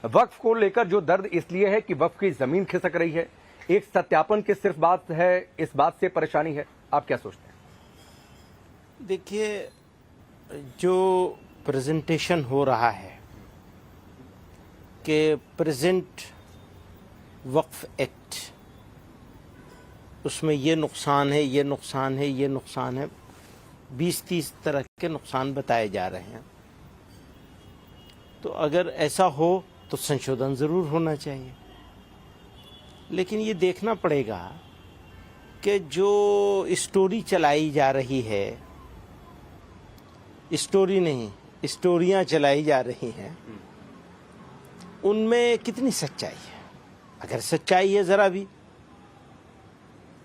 वक्फ को लेकर जो दर्द इसलिए है कि वक्फ की जमीन खिसक रही है, एक सत्यापन की सिर्फ बात है, इस बात से परेशानी है। आप क्या सोचते हैं? देखिए, जो प्रेजेंटेशन हो रहा है कि प्रेजेंट वक्फ एक्ट, उसमें ये नुकसान है, ये नुकसान है, ये नुकसान है, 20-30 तरह के नुकसान बताए जा रहे हैं। तो अगर ऐसा हो तो संशोधन ज़रूर होना चाहिए, लेकिन ये देखना पड़ेगा कि जो स्टोरी चलाई जा रही है, स्टोरी नहीं, स्टोरियां चलाई जा रही हैं, उनमें कितनी सच्चाई है। अगर सच्चाई है ज़रा भी,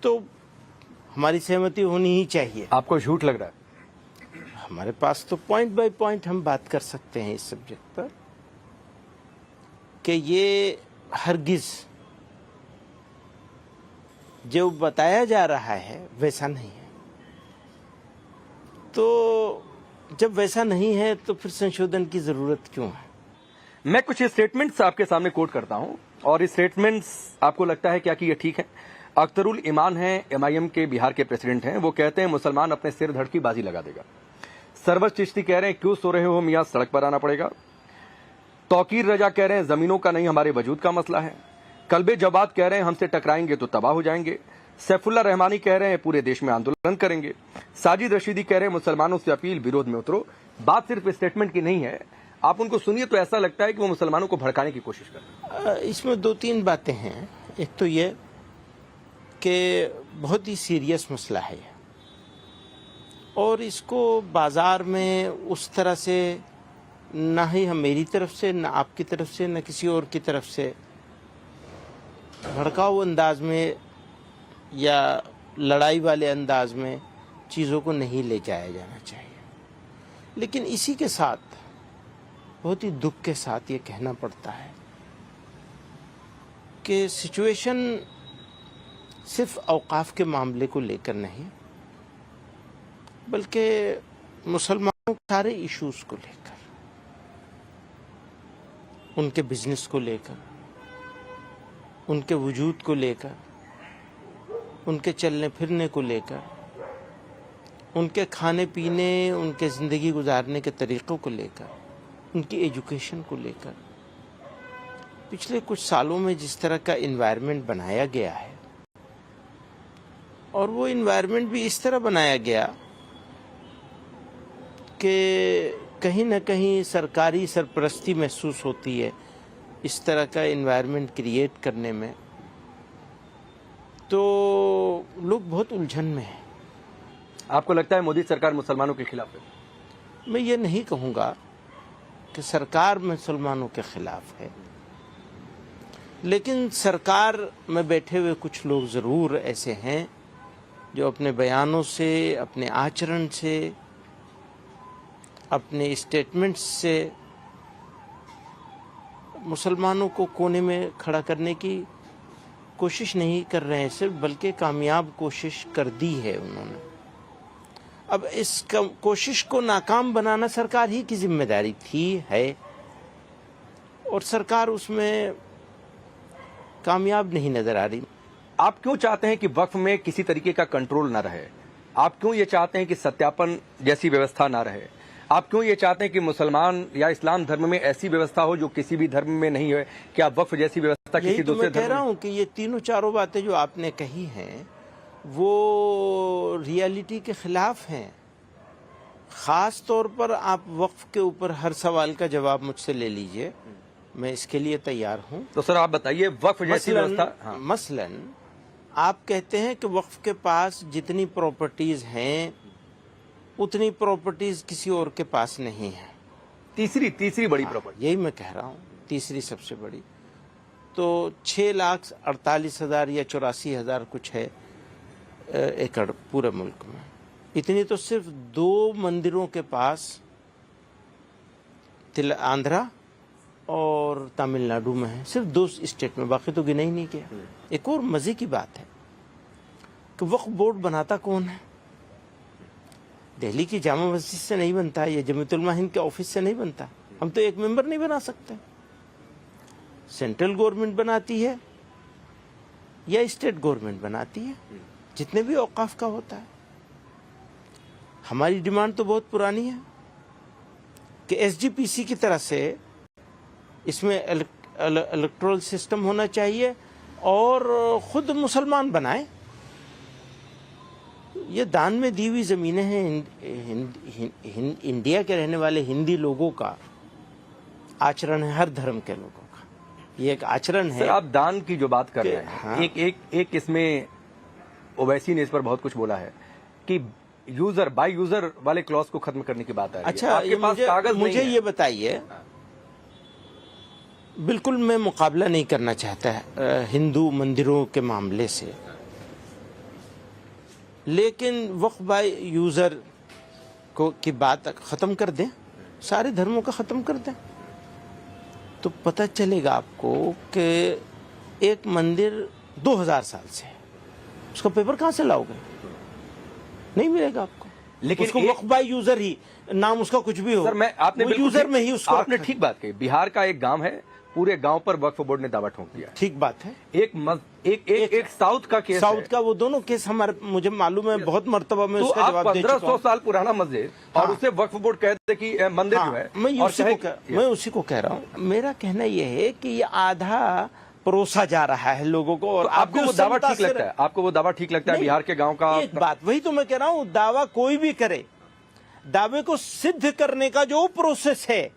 तो हमारी सहमति होनी ही चाहिए। आपको झूठ लग रहा है? हमारे पास तो पॉइंट बाय पॉइंट हम बात कर सकते हैं इस सब्जेक्ट पर कि ये हरगिज़ जो बताया जा रहा है वैसा नहीं है। तो जब वैसा नहीं है तो फिर संशोधन की ज़रूरत क्यों है? मैं कुछ स्टेटमेंट्स आपके सामने कोट करता हूं और इस स्टेटमेंट्स आपको लगता है क्या कि ये ठीक है? अख्तरुल ईमान हैं, MIM के बिहार के प्रेसिडेंट हैं। वो कहते हैं मुसलमान अपने सिर धड़ की बाजी लगा देगा। सरवर चिश्ती कह रहे हैं क्यों सो रहे हो मियां, सड़क पर आना पड़ेगा। तौकीर रजा कह रहे हैं जमीनों का नहीं हमारे वजूद का मसला है। कल्बे जवाद कह रहे हैं हमसे टकराएंगे तो तबाह हो जाएंगे। सैफुल्ला रहमानी कह रहे हैं पूरे देश में आंदोलन करेंगे। साजिद रशीदी कह रहे हैं मुसलमानों से अपील, विरोध में उतरो। बात सिर्फ स्टेटमेंट की नहीं है, आप उनको सुनिए तो ऐसा लगता है कि वो मुसलमानों को भड़काने की कोशिश कर रहे हैं। इसमें 2-3 बातें हैं। एक तो ये कि बहुत ही सीरियस मसला है और इसको बाज़ार में उस तरह से ना ही हम मेरी तरफ से, ना आपकी तरफ से, ना किसी और की तरफ से भड़काऊ अंदाज में या लड़ाई वाले अंदाज में चीज़ों को नहीं ले जाया जाना चाहिए। लेकिन इसी के साथ बहुत ही दुख के साथ ये कहना पड़ता है कि सिचुएशन सिर्फ औकाफ के मामले को लेकर नहीं, बल्कि मुसलमानों के सारे इश्यूज़ को लेकर, उनके बिजनेस को लेकर, उनके वजूद को लेकर, उनके चलने फिरने को लेकर, उनके खाने पीने, उनके ज़िंदगी गुजारने के तरीक़ों को लेकर, उनकी एजुकेशन को लेकर पिछले कुछ सालों में जिस तरह का इन्वायरमेंट बनाया गया है, और वो इन्वायरमेंट भी इस तरह बनाया गया कि कहीं ना कहीं सरकारी सरपरस्ती महसूस होती है इस तरह का इन्वायरमेंट क्रिएट करने में, तो लोग बहुत उलझन में हैं। आपको लगता है मोदी सरकार मुसलमानों के खिलाफ है? मैं ये नहीं कहूँगा कि सरकार मुसलमानों के खिलाफ है, लेकिन सरकार में बैठे हुए कुछ लोग ज़रूर ऐसे हैं जो अपने बयानों से, अपने आचरण से, अपने स्टेटमेंट्स से मुसलमानों को कोने में खड़ा करने की कोशिश नहीं कर रहे हैं सिर्फ, बल्कि कामयाब कोशिश कर दी है उन्होंने। अब इस कोशिश को नाकाम बनाना सरकार ही की जिम्मेदारी थी, है, और सरकार उसमें कामयाब नहीं नज़र आ रही। आप क्यों चाहते हैं कि वक्फ में किसी तरीके का कंट्रोल ना रहे? आप क्यों ये चाहते हैं कि सत्यापन जैसी व्यवस्था ना रहे? आप क्यों ये चाहते हैं कि मुसलमान या इस्लाम धर्म में ऐसी व्यवस्था हो जो किसी भी धर्म में नहीं है? क्या वक्फ जैसी व्यवस्था किसी दूसरे धर्म में? कह रहा हूँ कि ये तीनों चारों बातें जो आपने कही हैं वो रियलिटी के खिलाफ हैं। ख़ास तौर पर आप वक्फ के ऊपर हर सवाल का जवाब मुझसे ले लीजिए, मैं इसके लिए तैयार हूँ। तो सर आप बताइए, वक्फ जैसी व्यवस्था, हाँ। मसलन आप कहते हैं कि वक्फ के पास जितनी प्रॉपर्टीज़ हैं उतनी प्रॉपर्टीज़ किसी और के पास नहीं है। तीसरी बड़ी प्रॉपर्टी, यही मैं कह रहा हूँ, तीसरी सबसे बड़ी। तो 6,48,000 या 84,000 कुछ है एकड़ पूरे मुल्क में। इतनी तो सिर्फ 2 मंदिरों के पास आंध्रा और तमिलनाडु में है, सिर्फ 2 स्टेट में, बाकी तो गिना ही नहीं किया। एक और मज़े की बात है कि वक्फ बोर्ड बनाता कौन है? दिल्ली की जामा मस्जिद से नहीं बनता, या जमीयतुल उलमा हिंद के ऑफिस से नहीं बनता। हम तो एक मेंबर नहीं बना सकते। सेंट्रल गवर्नमेंट बनाती है या स्टेट गवर्नमेंट बनाती है, जितने भी औकाफ का होता है। हमारी डिमांड तो बहुत पुरानी है कि एसजीपीसी की तरह से इसमें इलेक्टोरल सिस्टम होना चाहिए और खुद मुसलमान बनाए। ये दान में दी हुई जमीनें हैं। इंडिया के रहने वाले हिंदी लोगों का आचरण है, हर धर्म के लोगों का ये एक आचरण है। सर, आप दान की जो बात कर रहे हैं, हाँ। एक इसमें ओवैसी ने इस पर बहुत कुछ बोला है कि यूजर बाय यूजर वाले क्लॉज को खत्म करने की बात आ रही है। अच्छा, आपके पास कागज मुझे नहीं है। ये बताइए, बिल्कुल मैं मुकाबला नहीं करना चाहता है हिंदू मंदिरों के मामले से, लेकिन वक्फ बाय यूजर को की बात खत्म कर दें, सारे धर्मों का खत्म कर दें, तो पता चलेगा आपको कि एक मंदिर 2000 साल से है, उसका पेपर कहां से लाओगे? नहीं मिलेगा आपको। लेकिन उसको वक्फ बाय यूजर ही नाम उसका कुछ भी हो, सर, आपने बिल्कुल यूजर में ही उसको आपने ठीक बात कही। बिहार का एक गांव है, पूरे गांव पर वक्फ बोर्ड ने दावा ठोक दिया। ठीक बात है। एक साउथ का केस साउथ है। का, वो दोनों केस हमारे मुझे मालूम है, बहुत मर्तबा में तो उसका आप जवाब दे चुका 1500 हूं। साल पुराना मस्जिद और उसे वक्फ बोर्ड कहते कि मंदिर जो है, मैं उसी को कह रहा हूँ। मेरा कहना यह है कि ये आधा परोसा जा रहा है लोगों को, और तो आपको वो दावा ठीक लगता है? आपको वो दावा ठीक लगता है बिहार के गांव का? एक बात, वही तो मैं कह रहा हूँ, दावा कोई भी करे, दावे को सिद्ध करने का जो प्रोसेस है,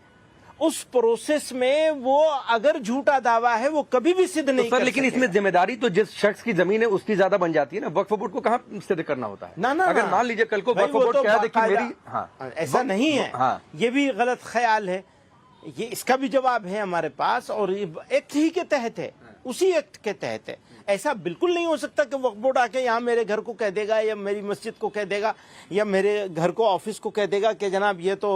उस प्रोसेस में वो अगर झूठा दावा है वो कभी भी सिद्ध नहीं सर, कर लेकिन सकेगा। इसमें जिम्मेदारी तो जिस शख्स की जमीन है उसकी ज्यादा बन जाती है ना। वक्फ बोर्ड को कहाँ सिद्ध करना होता है? ना, अगर मान लीजिए कल को भाई, वक्फ वो बोर्ड तो कह दे कि बाकायदा- मेरी, हाँ, ऐसा नहीं है। हाँ। ये भी गलत ख्याल है, ये इसका भी जवाब है हमारे पास, और ये एक्ट ही के तहत है, उसी एक्ट के तहत है। ऐसा बिल्कुल नहीं हो सकता कि वक्फ बोर्ड आके यहाँ मेरे घर को कह देगा या मेरी मस्जिद को कह देगा या मेरे घर को ऑफिस को कह देगा कि जनाब ये तो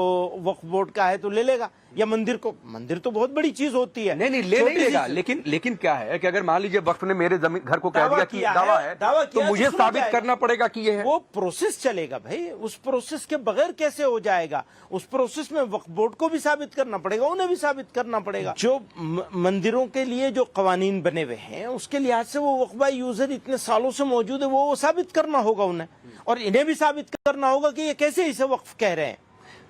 वक्फ बोर्ड का है तो ले लेगा, या मंदिर को। मंदिर तो बहुत बड़ी चीज होती है। नहीं, ले नहीं लेगा। लेकिन क्या है कि अगर मान लीजिए वक्फ ने मेरे जमीन घर को कह दावा दिया कि किया दावा है, है, दावा तो किया मुझे तो सुना साबित जाएगा। करना पड़ेगा कि ये है। वो प्रोसेस चलेगा भाई, उस प्रोसेस के बगैर कैसे हो जाएगा? उस प्रोसेस में वक्फ बोर्ड को भी साबित करना पड़ेगा, उन्हें भी साबित करना पड़ेगा। जो मंदिरों के लिए जो कवानीन बने हुए हैं उसके लिहाज से वो वक्फ बाय यूजर इतने सालों से मौजूद है, वो साबित करना होगा उन्हें, और इन्हें भी साबित करना होगा कि ये कैसे इसे वक्फ कह रहे हैं।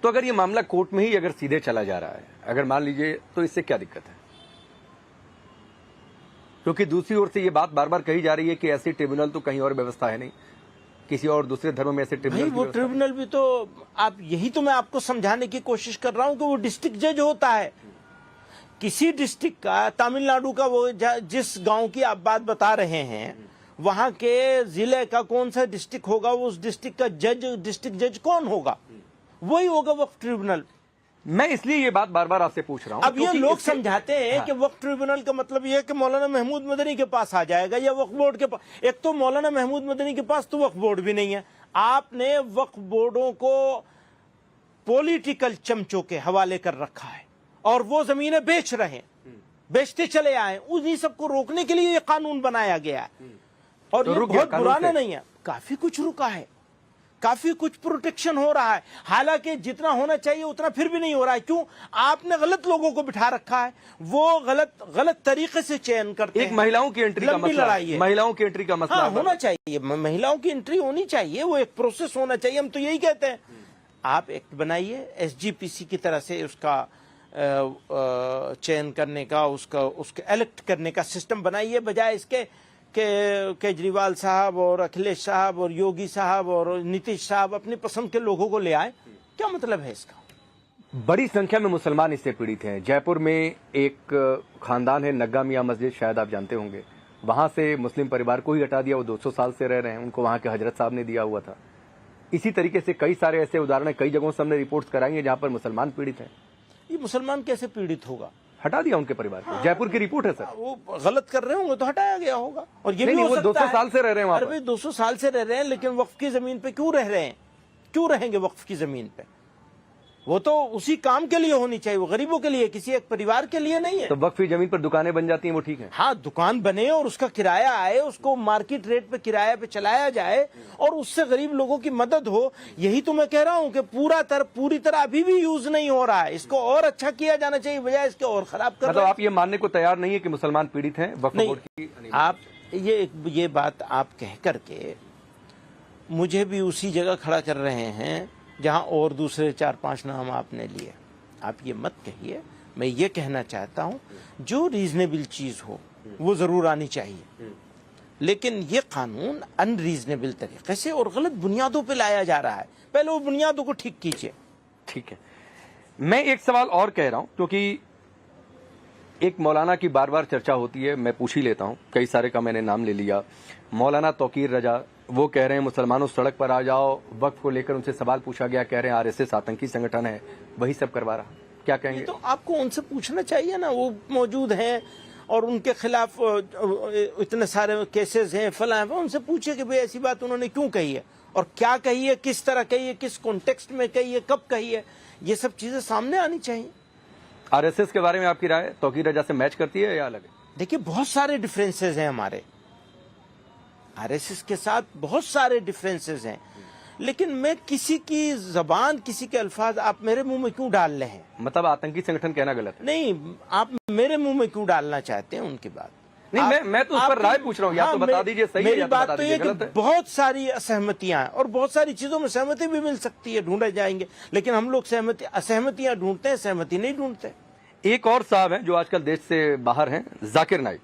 तो अगर ये मामला कोर्ट में ही अगर सीधे चला जा रहा है, अगर मान लीजिए, तो इससे क्या दिक्कत है? क्योंकि दूसरी ओर से ये बात बार बार कही जा रही है कि ऐसी ट्रिब्यूनल तो कहीं और व्यवस्था है नहीं, किसी और दूसरे धर्म में ऐसे ट्रिब्यूनल। वो ट्रिब्यूनल भी तो आप, यही तो मैं आपको समझाने की कोशिश कर रहा हूं कि वो डिस्ट्रिक्ट जज होता है। किसी डिस्ट्रिक्ट का, तमिलनाडु का, वो जिस गांव की आप बात बता रहे हैं, वहां के जिले का कौन सा डिस्ट्रिक्ट होगा, उस डिस्ट्रिक्ट का जज, डिस्ट्रिक्ट जज कौन होगा? वही होगा वक्फ ट्रिब्यूनल। मैं इसलिए ये बात बार बार आपसे पूछ रहा हूं। अब ये लोग समझाते हैं कि वक्फ ट्रिब्यूनल का मतलब ये है कि मौलाना महमूद मदनी के पास आ जाएगा या वक्फ बोर्ड के पास। एक तो मौलाना महमूद मदनी के पास तो वक्फ बोर्ड भी नहीं है। आपने वक्फ बोर्डों को पॉलिटिकल चमचों के हवाले कर रखा है और वो जमीनें बेच रहे हैं, बेचते चले आए। उन्हीं सबको रोकने के लिए ये कानून बनाया गया है, और तो ये रुक गया बहुत कानून पुराना से? नहीं है, काफी कुछ रुका है, काफी कुछ प्रोटेक्शन हो रहा है। हालांकि जितना होना चाहिए उतना फिर भी नहीं हो रहा है। क्यों? आपने गलत लोगों को बिठा रखा है, वो गलत तरीके से चयन करते हैं। एक महिलाओं की एंट्री का लंबी मसला लड़ाई है। महिलाओं की एंट्री का मसला हाँ, है। होना चाहिए, महिलाओं की एंट्री होनी चाहिए, वो एक प्रोसेस होना चाहिए। हम तो यही कहते हैं, आप एक्ट बनाइए एसजीपीसी की तरह से, उसका चयन करने का, उसके इलेक्ट करने का सिस्टम बनाइए, बजाय इसके कि केजरीवाल साहब और अखिलेश साहब और योगी साहब और नीतीश साहब अपनी पसंद के लोगों को ले आए। क्या मतलब है इसका? बड़ी संख्या में मुसलमान इससे पीड़ित हैं। जयपुर में एक खानदान है, नग्गा मियां मस्जिद, शायद आप जानते होंगे। वहां से मुस्लिम परिवार को ही हटा दिया। वो 200 साल से रह रहे हैं, उनको वहां के हजरत साहब ने दिया हुआ था। इसी तरीके से कई सारे ऐसे उदाहरण कई जगहों से हमने रिपोर्ट्स कराई हैं जहां पर मुसलमान पीड़ित हैं। ये मुसलमान कैसे पीड़ित होगा? हटा दिया उनके परिवार को। जयपुर की रिपोर्ट है सर। वो गलत कर रहे होंगे तो हटाया गया होगा। और ये भी नहीं, हो वो सकता 200 है। साल से रह रहे हैं वहां अरे पर। भाई 200 साल से रह रहे हैं, लेकिन वक्फ की जमीन पे क्यों रह रहे हैं? क्यों रहेंगे वक्फ की जमीन पे? वो तो उसी काम के लिए होनी चाहिए, वो गरीबों के लिए, किसी एक परिवार के लिए नहीं है। तो वक्फी जमीन पर दुकानें बन जाती हैं, वो ठीक है? हाँ, दुकान बने और उसका किराया आए, उसको मार्केट रेट पे किराया पे चलाया जाए और उससे गरीब लोगों की मदद हो। यही तो मैं कह रहा हूँ कि पूरी तरह अभी भी यूज नहीं हो रहा है, इसको और अच्छा किया जाना चाहिए, बजाय इसके और खराब कर मतलब आप ये मानने को तैयार नहीं है कि मुसलमान पीड़ित हैं वक्फ बोर्ड की? आप ये बात आप कह करके मुझे भी उसी जगह खड़ा कर रहे हैं जहां और दूसरे 4-5 नाम आपने लिए। आप ये मत कहिए। मैं ये कहना चाहता हूं जो रीजनेबल चीज हो वो जरूर आनी चाहिए, लेकिन ये कानून अनरीजनेबल तरीके से और गलत बुनियादों पे लाया जा रहा है। पहले वो बुनियादों को ठीक कीजिए। ठीक है, मैं एक सवाल और कह रहा हूं, क्योंकि एक मौलाना की बार बार चर्चा होती है, मैं पूछ ही लेता हूं, कई सारे का मैंने नाम ले लिया। मौलाना तौकीर रजा, वो कह रहे हैं मुसलमानों सड़क पर आ जाओ, वक्फ को लेकर उनसे सवाल पूछा गया, कह रहे हैं आरएसएस आतंकी संगठन है, वही सब करवा रहा। क्या कहेंगे? तो आपको उनसे पूछना चाहिए ना, वो मौजूद हैं और उनके खिलाफ इतने सारे केसेस हैं, फला है, उनसे पूछिए कि भाई ऐसी बात उन्होंने क्यों कही है और क्या कही है, किस तरह कही है, किस कॉन्टेक्स्ट में कही है, कब कही है, ये सब चीजें सामने आनी चाहिए। आरएसएस के बारे में आपकी राय तौकीर रजा से मैच करती है या अलग है? देखिए, बहुत सारे डिफरेंसेस हैं हमारे आरएसएस के साथ, बहुत सारे डिफरेंसेस हैं, लेकिन मैं किसी की जबान, किसी के अल्फाज आप मेरे मुंह में क्यों डाल रहे हैं? मतलब आतंकी संगठन कहना गलत है? नहीं, आप मेरे मुंह में क्यों डालना चाहते हैं उनकी बात? नहीं, मैं तो उस पर राय पूछ रहा हूँ, या तो बता दीजिए सही है या तो बता दीजिए गलत है। बहुत सारी असहमतियां हैं और बहुत सारी चीजों में सहमति भी मिल सकती है, ढूंढे जाएंगे, लेकिन हम लोग असहमतियां ढूंढते हैं, सहमति नहीं ढूंढते। एक और साहब हैं जो आजकल देश से बाहर हैं, जाकिर नाइक।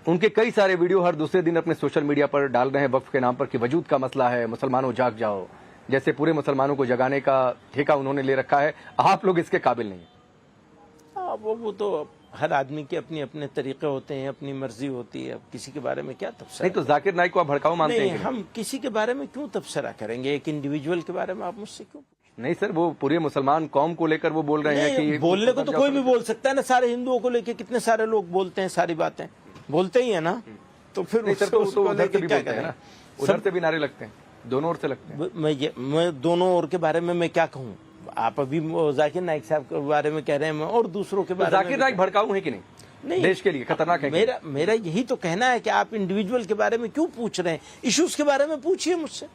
उनके कई सारे वीडियो हर दूसरे दिन अपने सोशल मीडिया पर डाल रहे हैं वक्फ के नाम पर कि वजूद का मसला है, मुसलमानों जाग जाओ, जैसे पूरे मुसलमानों को जगाने का ठेका उन्होंने ले रखा है। आप लोग इसके काबिल नहीं है। वो तो हर आदमी के अपने अपने तरीके होते हैं, अपनी मर्जी होती है, अब किसी के बारे में क्या तबसरा? नहीं तो जाकिर नाइक को आप भड़काऊ मानते हैं? हम किसी के बारे में क्यों तबसरा करेंगे? एक इंडिविजुअल के बारे में आप मुझसे क्यों? नहीं सर, वो पूरे मुसलमान कौम को लेकर वो बोल रहे हैं कि बोलने को तो कोई भी बोल सकता है ना, सारे हिंदुओं को लेकर कितने सारे लोग बोलते हैं, सारी बातें बोलते ही है ना, तो फिर उधर से भी बोलते हैं ना, उधर से भी नारे लगते हैं, दोनों ओर से लगते हैं। मैं दोनों ओर के बारे में मैं क्या कहूँ? आप अभी जाकिर नाइक साहब के बारे में कह रहे हैं, मैं और दूसरों के बारे में। जाकिर नाइक भड़काऊ है कि नहीं देश के लिए खतरनाक है? मेरा यही तो कहना है कि आप इंडिविजुअल के बारे में क्यों पूछ रहे हैं? इश्यूज के बारे में पूछिए मुझसे।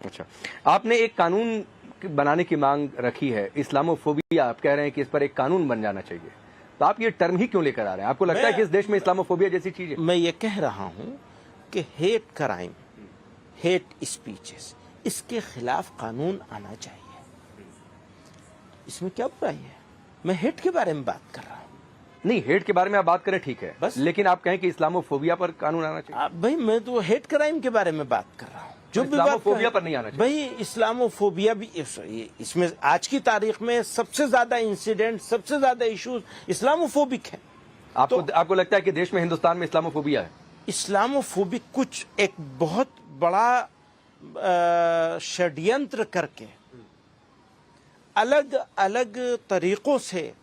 अच्छा, आपने एक कानून बनाने की मांग रखी है, इस्लामोफोबिया, आप कह रहे हैं कि इस पर एक कानून बन जाना चाहिए, तो आप ये टर्म ही क्यों लेकर आ रहे हैं? आपको लगता है कि इस देश में इस्लामोफोबिया जैसी चीज है? मैं ये कह रहा हूं कि हेट क्राइम, हेट स्पीचेस, इसके खिलाफ कानून आना चाहिए। इसमें क्या बुराई है? मैं हेट के बारे में बात कर रहा हूं। नहीं, हेट के बारे में आप बात करें, ठीक है, बस, लेकिन आप कहें कि इस्लामोफोबिया पर कानून आना चाहिए। भाई मैं तो हेट क्राइम के बारे में बात कर रहा हूं, जो इस्लामोफोबिया पर नहीं आना चाहिए। भाई इस्लामोफोबिया भी, इसमें आज की तारीख में सबसे ज्यादा इंसिडेंट, सबसे ज्यादा इश्यूज इस्लामोफोबिक है। आपको लगता है कि देश में, हिंदुस्तान में इस्लामोफोबिया है? इस्लामोफोबिक कुछ एक बहुत बड़ा षड्यंत्र करके अलग अलग तरीकों से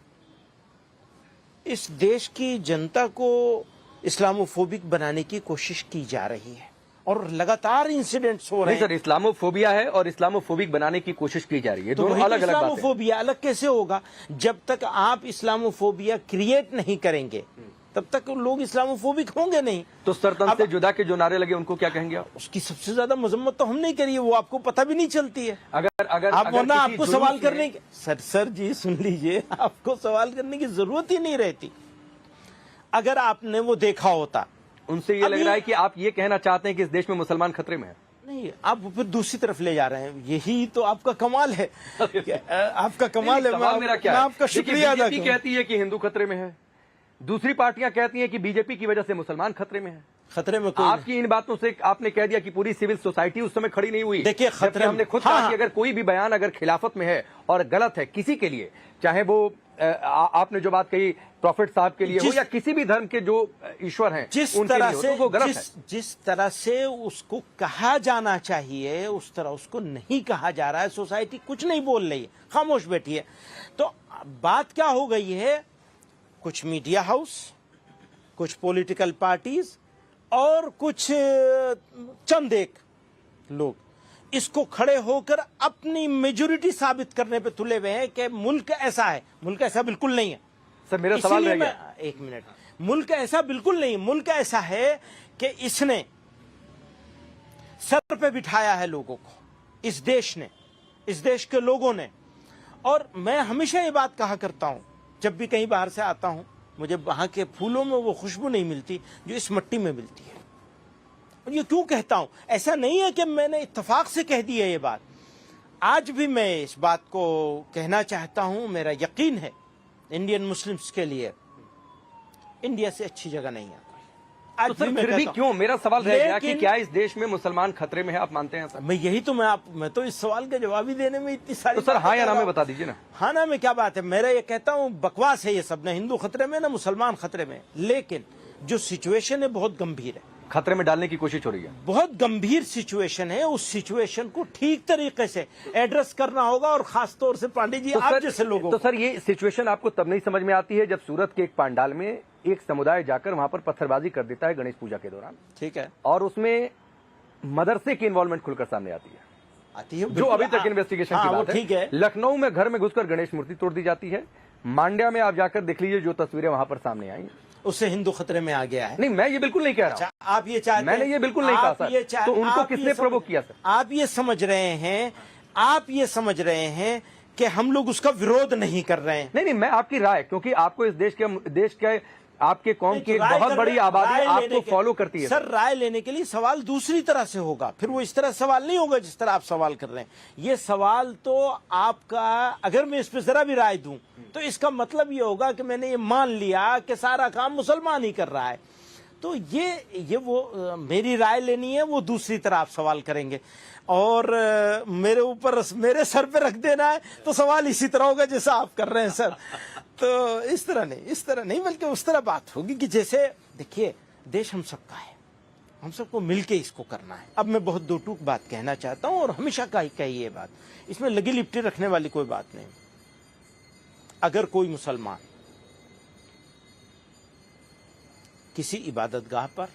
इस देश की जनता को इस्लामोफोबिक बनाने की कोशिश की जा रही है और लगातार इंसिडेंट्स हो रहे हैं। नहीं सर, इस्लामोफोबिया है और इस्लामोफोबिक बनाने की कोशिश की जा रही है, दोनों अलग अलग बातें हैं। इस्लामोफोबिया अलग कैसे होगा? जब तक आप इस्लामोफोबिया क्रिएट नहीं करेंगे तब तक लोग इस्लामोफोबिक होंगे नहीं। तो सरतन से जुदा के जो नारे लगे उनको क्या कहेंगे आप? उसकी सबसे ज्यादा मजम्मत तो हम नहीं करिए, वो आपको पता भी नहीं चलती है। अगर आप वरना आपको सवाल करने की, सर जी सुन लीजिए, आपको सवाल करने की जरूरत ही नहीं रहती अगर आपने वो देखा होता। उनसे ये लग रहा है कि आप ये कहना चाहते हैं कि इस देश में मुसलमान खतरे में है? नहीं, आप फिर दूसरी तरफ ले जा रहे हैं, यही तो आपका कमाल है। आपका कमाल है। मेरा क्या है? आपका शुक्रिया अदा बीजेपी कहती है कि हिंदू खतरे में है, दूसरी पार्टियां कहती हैं कि बीजेपी की वजह से मुसलमान खतरे में है। खतरे में कोई आपकी इन बातों से आपने कह दिया कि पूरी सिविल सोसाइटी उस समय खड़ी नहीं हुई। देखिए, खतरे हमने खुद कहा कि अगर कोई भी बयान अगर खिलाफत में है और गलत है किसी के लिए, चाहे वो आपने जो बात कही प्रॉफिट साहब के लिए हो या किसी भी धर्म के जो ईश्वर हैं उनके लिए हो, तो वो गलत है। जिस तरह से उसको कहा जाना चाहिए उस तरह उसको नहीं कहा जा रहा है। सोसाइटी कुछ नहीं बोल रही है, खामोश बैठी है। तो बात क्या हो गई है? कुछ मीडिया हाउस, कुछ पॉलिटिकल पार्टीज और कुछ चंद एक लोग इसको खड़े होकर अपनी मेजोरिटी साबित करने पे तुले हुए हैं कि मुल्क ऐसा है। मुल्क ऐसा बिल्कुल नहीं है सर मेरा सवाल इसीलिए रह गया। एक मिनट, मुल्क ऐसा बिल्कुल नहीं। मुल्क ऐसा है कि इसने सर पे बिठाया है लोगों को, इस देश ने, इस देश के लोगों ने। और मैं हमेशा ये बात कहा करता हूं, जब भी कहीं बाहर से आता हूं, मुझे वहां के फूलों में वो खुशबू नहीं मिलती जो इस मिट्टी में मिलती है। और ये क्यों कहता हूं? ऐसा नहीं है कि मैंने इत्तेफाक से कह दी है ये बात। आज भी मैं इस बात को कहना चाहता हूं, मेरा यकीन है इंडियन मुस्लिम्स के लिए इंडिया से अच्छी जगह नहीं है। आज तो सर मैं फिर भी कहता हूं। क्यों, मेरा सवाल रह गया कि लेकिन- क्या इस देश में मुसलमान खतरे में है, आप मानते हैं सर? मैं तो इस सवाल का जवाब ही देने में इतनी सारी तो सर बातें हाँ या कर ना रहा में हूं। बता दीजिए ना। हाँ ना में क्या बात है? मेरा ये कहता हूं बकवास है ये सब, ना हिंदू खतरे में ना मुसलमान खतरे में। लेकिन जो सिचुएशन है बहुत गंभीर है, खतरे में डालने की कोशिश हो रही है। बहुत गंभीर सिचुएशन है। उस सिचुएशन को ठीक तरीके से एड्रेस करना होगा, और खास तौर से पांडे जी आप जैसे लोगों तो को। सर ये सिचुएशन आपको तब नहीं समझ में आती है जब सूरत के एक पंडाल में एक समुदाय जाकर वहां पर पत्थरबाजी कर देता है गणेश पूजा के दौरान, ठीक है, और उसमें मदरसे की इन्वॉल्वमेंट खुलकर सामने आती है, आती है जो बिल्कुल। अभी तक इन्वेस्टिगेशन की हाँ, वो बात ठीक है। है। लखनऊ में घर में घुसकर गणेश मूर्ति तोड़ दी जाती है। मांड्या में आप जाकर देख लीजिए जो तस्वीरें वहां पर सामने आई। उससे हिंदू खतरे में आ गया है। नहीं, मैं ये बिल्कुल नहीं कह रहा हूं। अच्छा, आप ये चाहते मैंने हैं- ये बिल्कुल नहीं कहा आप सर। ये चाह- तो उनको आप ये किसने समझ- प्रोवोक किया सर? आप ये समझ रहे हैं, आप ये समझ रहे हैं कि हम लोग उसका विरोध नहीं कर रहे हैं। नहीं, मैं आपकी राय, क्योंकि आपको इस देश के आपके कौम की एक राय बहुत कर बड़ी रहे- आबादी राय आपको लेने के- फॉलो करती है सर राय लेने के लिए सवाल दूसरी तरह से होगा, फिर वो इस तरह सवाल नहीं होगा जिस तरह आप सवाल कर रहे हैं। ये सवाल तो आपका, अगर मैं इस पर जरा भी राय दूं तो इसका मतलब ये होगा कि मैंने ये मान लिया कि सारा काम मुसलमान ही कर रहा है। तो ये वो मेरी राय लेनी है, वो दूसरी तरह आप सवाल करेंगे। और मेरे ऊपर, मेरे सर पे रख देना है तो सवाल इसी तरह होगा जैसा आप कर रहे हैं सर। तो इस तरह नहीं बल्कि उस तरह बात होगी कि जैसे, देखिए देश हम सबका है, हम सबको मिलके इसको करना है। अब मैं बहुत दो टूक बात कहना चाहता हूं, और हमेशा कही ये बात, इसमें लगी लिपटी रखने वाली कोई बात नहीं। अगर कोई मुसलमान किसी इबादतगाह पर,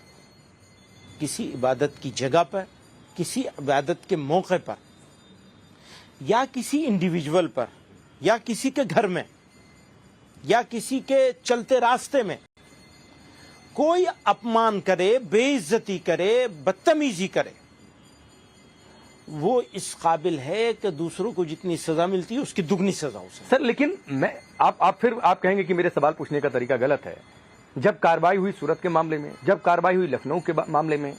किसी इबादत की जगह पर, किसी इबादत के मौके पर, या किसी इंडिविजुअल पर, या किसी के घर में, या किसी के चलते रास्ते में कोई अपमान करे, बेइज्जती करे, बदतमीजी करे, वो इस काबिल है कि दूसरों को जितनी सजा मिलती है उसकी दुगनी सजा उसे। सर। लेकिन मैं आप कहेंगे कि मेरे सवाल पूछने का तरीका गलत है। जब कार्रवाई हुई सूरत के मामले में, जब कार्रवाई हुई लखनऊ के मामले में,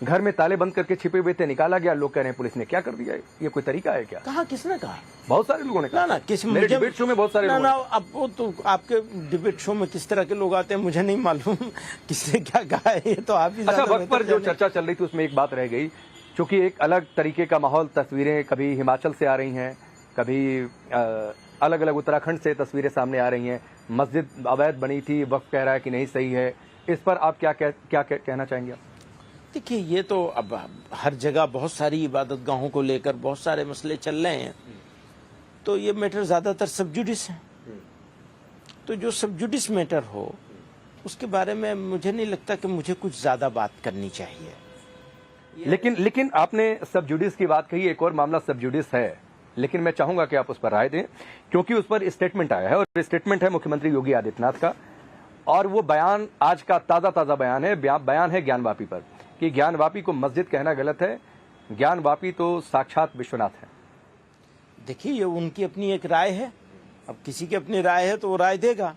घर में ताले बंद करके छिपे हुए थे, निकाला गया, लोग कह रहे हैं पुलिस ने क्या कर दिया। ये कोई तरीका है क्या? कहा, किसने कहा? बहुत सारे लोगों ने कहा। ना किस मेरे डिबेट शो में बहुत सारे लोग। अब वो तो आपके डिबेट शो में किस तरह के लोग आते हैं मुझे नहीं मालूम किसने क्या कहा है, ये तो आप ही अच्छा, ज्यादा वक्त पर बेहतर जो जाने। चर्चा चल रही थी उसमें एक बात रह गई, क्योंकि एक अलग तरीके का माहौल, तस्वीरें कभी हिमाचल से आ रही हैं, कभी अलग अलग उत्तराखंड से तस्वीरें सामने आ रही हैं। मस्जिद अवैध बनी थी, वक्त कह रहा है कि नहीं सही है। इस पर आप क्या कहना चाहेंगे? देखिए, ये तो अब हर जगह बहुत सारी इबादत गाहों को लेकर बहुत सारे मसले चल रहे हैं, तो ये मैटर ज्यादातर सबजुडिस है। तो जो सबजुडिस मैटर हो उसके बारे में मुझे नहीं लगता कि मुझे कुछ ज्यादा बात करनी चाहिए। लेकिन आपने सबजुडिस की बात कही, एक और मामला सबजुडिस है, लेकिन मैं चाहूंगा कि आप उस पर राय दें, क्योंकि उस पर स्टेटमेंट आया है, और स्टेटमेंट है मुख्यमंत्री योगी आदित्यनाथ का। और वो बयान आज का ताजा बयान है, बयान है ज्ञानवापी पर, कि ज्ञानवापी को मस्जिद कहना गलत है, ज्ञानवापी तो साक्षात विश्वनाथ है। देखिए, ये उनकी अपनी एक राय है, अब किसी की अपनी राय है तो वो राय देगा,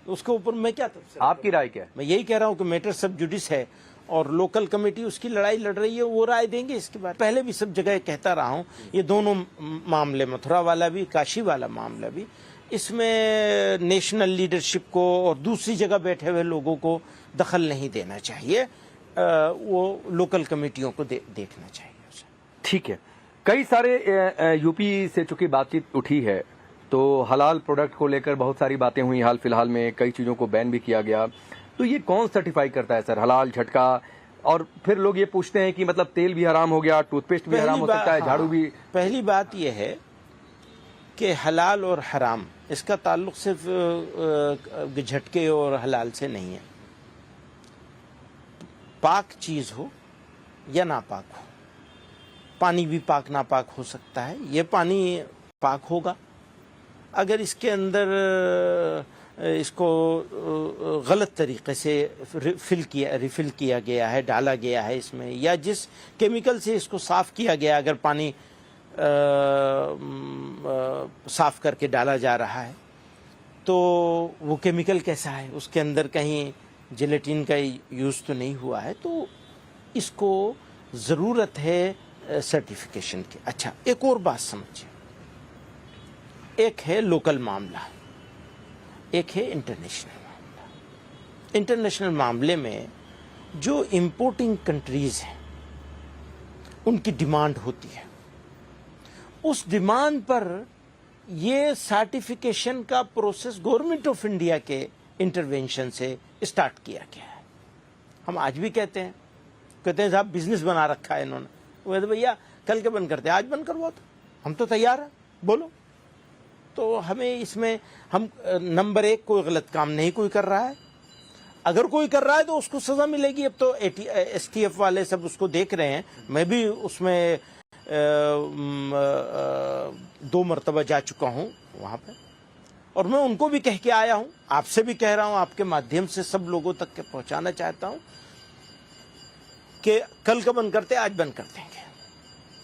तो उसके ऊपर मैं क्या तफसील। आपकी राय क्या है? मैं यही कह रहा हूँ कि मैटर सब जुडिस है, और लोकल कमेटी उसकी लड़ाई लड़ रही है, वो राय देंगे इसके बारे में। पहले भी सब जगह कहता रहा हूँ, ये दोनों मामले, मथुरा वाला भी, काशी वाला मामला भी, इसमें नेशनल लीडरशिप को और दूसरी जगह बैठे हुए लोगों को दखल नहीं देना चाहिए, वो लोकल कमेटियों को देखना चाहिए उसे। ठीक है। कई सारे यूपी से चूंकि बातचीत उठी है, तो हलाल प्रोडक्ट को लेकर बहुत सारी बातें हुई हाल फिलहाल में, कई चीजों को बैन भी किया गया। तो ये कौन सर्टिफाई करता है सर, हलाल, झटका? और फिर लोग ये पूछते हैं कि मतलब तेल भी हराम हो गया, टूथपेस्ट भी हराम हो सकता है, झाड़ू भी। पहली बात यह है कि हलाल और हराम, इसका ताल्लुक सिर्फ झटके और हलाल से नहीं है। पाक चीज हो या नापाक हो, पानी भी पाक नापाक हो सकता है। ये पानी पाक होगा अगर इसके अंदर इसको गलत तरीके से रिफिल किया गया है, डाला गया है इसमें, या जिस केमिकल से इसको साफ़ किया गया, अगर पानी साफ़ करके डाला जा रहा है तो वो केमिकल कैसा है, उसके अंदर कहीं जेलेटिन का यूज़ तो नहीं हुआ है, तो इसको ज़रूरत है सर्टिफिकेशन की। अच्छा, एक और बात समझिए, एक है लोकल मामला, एक है इंटरनेशनल मामला। इंटरनेशनल मामले में जो इंपोर्टिंग कंट्रीज़ हैं उनकी डिमांड होती है, उस डिमांड पर ये सर्टिफिकेशन का प्रोसेस गवर्नमेंट ऑफ इंडिया के इंटरवेंशन से स्टार्ट किया गया है। हम आज भी कहते हैं साहब बिजनेस बना रखा है इन्होंने, वो कहते भैया कल के बंद करते हैं, आज बंद करवाओ, तो हम तो तैयार हैं, बोलो। तो हमें इसमें हम नंबर एक, कोई गलत काम नहीं कोई कर रहा है, अगर कोई कर रहा है तो उसको सज़ा मिलेगी। अब तो STF वाले सब उसको देख रहे हैं, मैं भी उसमें 2 मरतबा जा चुका हूँ वहाँ पे, और मैं उनको भी कह के आया हूँ, आपसे भी कह रहा हूँ, आपके माध्यम से सब लोगों तक के पहुँचाना चाहता हूँ कि कल का बंद करते आज बंद कर देंगे।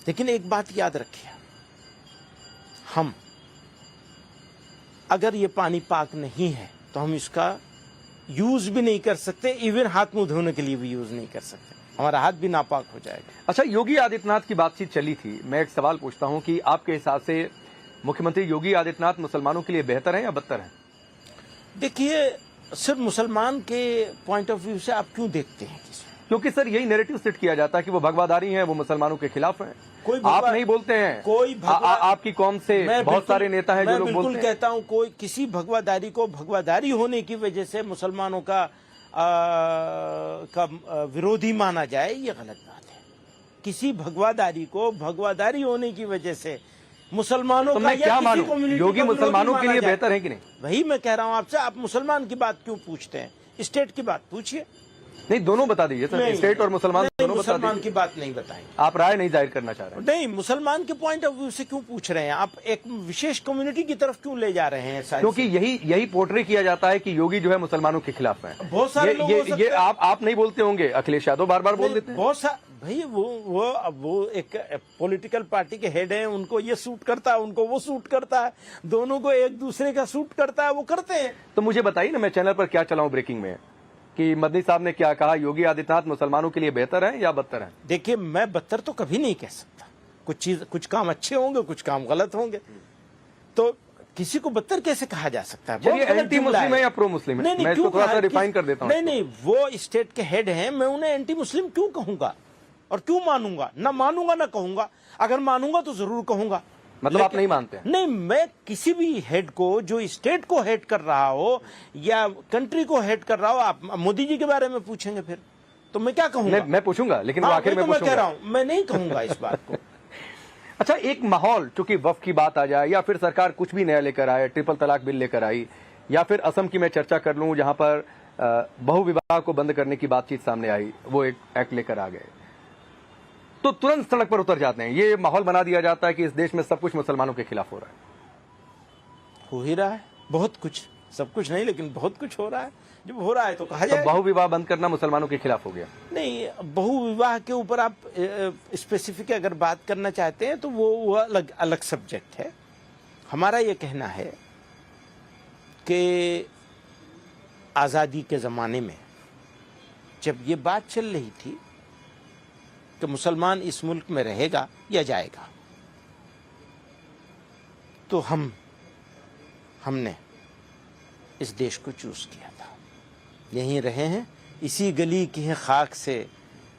लेकिन एक बात याद रखिए, हम अगर ये पानी पाक नहीं है तो हम इसका यूज भी नहीं कर सकते, इवन हाथ मुंह धोने के लिए भी यूज नहीं कर सकते, हमारा हाथ भी नापाक हो जाएगा। अच्छा, योगी आदित्यनाथ की बातचीत चली थी, मैं एक सवाल पूछता हूं कि आपके हिसाब से मुख्यमंत्री योगी आदित्यनाथ मुसलमानों के लिए बेहतर हैं या बदतर हैं? देखिए, सिर्फ मुसलमान के पॉइंट ऑफ व्यू से आप क्यों देखते हैं किसी? क्योंकि सर यही नैरेटिव सेट किया जाता है कि वो भगवादारी हैं, वो मुसलमानों के खिलाफ हैं। आप नहीं बोलते हैं, कोई आपकी कौम से बहुत सारे नेता हैं जो लोग बोलते हैं। बिल्कुल कहता हूं, कोई किसी भगवादारी को भगवादारी होने की वजह से मुसलमानों का विरोधी माना जाए, ये गलत बात है। किसी भगवादारी को भगवादारी होने की वजह से मुसलमानों तो का मैं क्या मानूं, योगी मुसलमानों के लिए बेहतर है कि नहीं? वही मैं कह रहा हूं आपसे, आप मुसलमान की बात क्यों पूछते हैं, स्टेट की बात पूछिए। नहीं, दोनों बता दीजिए सर, स्टेट और मुसलमान दोनों बता दीजिए। मुसलमान की बात नहीं बताएं, आप राय नहीं जाहिर करना चाह रहे हैं? नहीं, मुसलमान के पॉइंट ऑफ व्यू से क्यों पूछ रहे हैं आप, एक विशेष कम्युनिटी की तरफ क्यों ले जा रहे हैं? क्योंकि यही पोर्ट्रे किया जाता है कि योगी जो है मुसलमानों के खिलाफ है। बहुत सारे लोग ये आप नहीं बोलते होंगे, अखिलेश यादव बार-बार बोल देते हैं। बहुत सारे भाई, वो एक पॉलिटिकल पार्टी के हेड हैं, उनको ये सूट करता है, उनको वो सूट करता है, दोनों को एक दूसरे का सूट करता है, वो करते हैं। तो मुझे बताइए ना, मैं चैनल पर क्या चलाऊं ब्रेकिंग में, कि मदनी साहब ने क्या कहा, योगी आदित्यनाथ मुसलमानों के लिए बेहतर है या बदतर है? देखिए, मैं बदतर तो कभी नहीं कह सकता, कुछ काम अच्छे होंगे, कुछ काम गलत होंगे, तो किसी को बदतर कैसे कहा जा सकता है? चलिए, एंटी मुस्लिम है या प्रो मुस्लिम है? मैं इसको थोड़ा सा रिफाइन कर देता हूं। नहीं, वो स्टेट के हेड हैं, मैं उन्हें एंटी मुस्लिम क्यों कहूंगा और क्यों मानूंगा? ना मानूंगा ना कहूंगा, अगर मानूंगा तो जरूर कहूंगा। मतलब आप नहीं मानते हैं? नहीं, मैं किसी भी हेड को, जो स्टेट को हेड कर रहा हो या कंट्री को हेड कर रहा हो, आप मोदी जी के बारे में पूछेंगे फिर तो मैं क्या कहूंगा? मैं पूछूंगा, लेकिन आखिर में मैं कह रहा हूं, मैं नहीं कहूंगा इस बात को। अच्छा, एक माहौल, चूंकि वक्फ की बात आ जाए या फिर सरकार कुछ भी नया लेकर आए, ट्रिपल तलाक बिल लेकर आई, या फिर असम की मैं चर्चा कर लूं जहां पर बहुविवाह को बंद करने की बातचीत सामने आई, वो एक एक्ट लेकर आ गए, तो तुरंत सड़क पर उतर जाते हैं। ये माहौल बना दिया जाता है कि इस देश में सब कुछ मुसलमानों के खिलाफ हो रहा है। हो ही रहा है, बहुत कुछ, सब कुछ नहीं लेकिन बहुत कुछ हो रहा है। जब हो रहा है तो कहा जाए बहुविवाह बंद करना मुसलमानों के खिलाफ हो गया। नहीं, बहुविवाह के ऊपर आप स्पेसिफिक अगर बात करना चाहते हैं तो वो अलग सब्जेक्ट है। हमारा ये कहना है कि आज़ादी के ज़माने में जब ये बात चल रही थी कि मुसलमान इस मुल्क में रहेगा या जाएगा, तो हमने इस देश को चूज किया था। यहीं रहे हैं, इसी गली की है खाक से